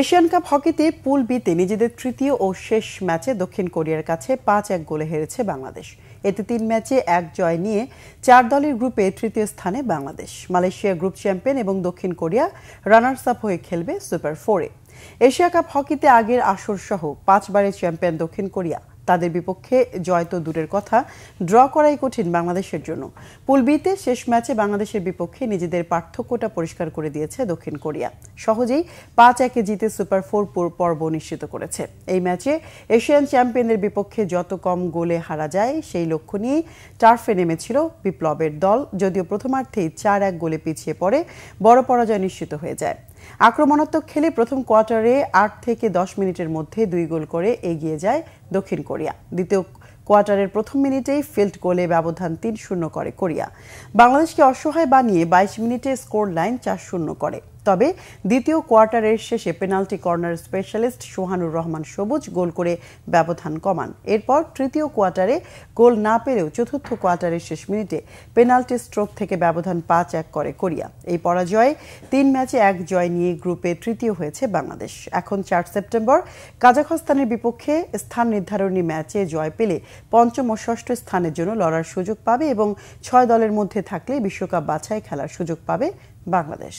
Asian cup হকিতে পুল বিতে নিজেদের তৃতীয় ও শেষ ম্যাচে দক্ষিণ কোরিয়ার কাছে ৫-১ গোলে হেরেছে বাংলাদেশ। এতে ৩ ম্যাচে ১ জয় নিয়ে ৪ দলের গ্রুপে তৃতীয় স্থানে বাংলাদেশ। মালয়েশিয়া গ্রুপ চ্যাম্পিয়ন এবং দক্ষিণ কোরিয়া রানার্স আপ হয়ে খেলবে সুপার 4-এ। এশিয়া কাপ হকিতে আগের আসর সহ ৫ বারের চ্যাম্পিয়ন দক্ষিণ কোরিয়া। তাদের বিপক্ষে জয় তো দূরের কথা, ড্র করাই কঠিন বাংলাদেশের জন্য। পুল বিতে শেষ ম্যাচে বাংলাদেশের বিপক্ষে নিজেদের পার্থক্যটা পরিষ্কার করে দিয়েছে দক্ষিণ কোরিয়া। সহজেই ৫-১ জিতে সুপার 4 পর্ব নিশ্চিত করেছে। এই ম্যাচে এশিয়ান চ্যাম্পিয়নদের বিপক্ষে যত কম গোলে হারা যায় সেই লক্ষ্য নিয়ে টার্ফে নেমেছিল বিপ্লবের দল। যদিও প্রথমার্ধেই ৪-১ গোলে পিছিয়ে পড়ে বড় পরাজয় নিশ্চিত হয়ে যায়। আক্রমণাত্মক খেলে প্রথম কোয়ার্টারে ৮ থেকে ১০ মিনিটের মধ্যে ২ গোল করে এগিয়ে যায় দক্ষিণ কোরিয়া। দ্বিতীয় কোয়ার্টারের প্রথম মিনিটেই ফিল্ড গোলে ব্যবধান ৩-০ করে কোরিয়া। বাংলাদেশকে অসহায় বানিয়ে ২২ মিনিটে স্কোর লাইন ৪-০ করে। তবে দ্বিতীয় কোয়ার্টারের শেষে penalty corner specialist Sohanur Rahman সবুজ গোল করে ব্যবধান কমান। এরপর তৃতীয় কোয়ার্টারে গোল না পেলেও চতুর্থ কোয়ার্টারের শেষ মিনিটে পেনাল্টি স্ট্রোক থেকে ব্যবধান ৫-১ করে কোরিয়া। এই পরাজয়ে ৩ ম্যাচে ১ জয় নিয়ে গ্রুপে তৃতীয় হয়েছে বাংলাদেশ। এখন ৪ সেপ্টেম্বর কাজাখস্তানের বিপক্ষে স্থান নির্ধারণী ম্যাচে জয় পেলে পঞ্চম ও ষষ্ঠ স্থানের জন্য লড়ার সুযোগ পাবে এবং ৬ দলের মধ্যে থাকলে বিশ্বকাপ বাছাই খেলার সুযোগ পাবে বাংলাদেশ।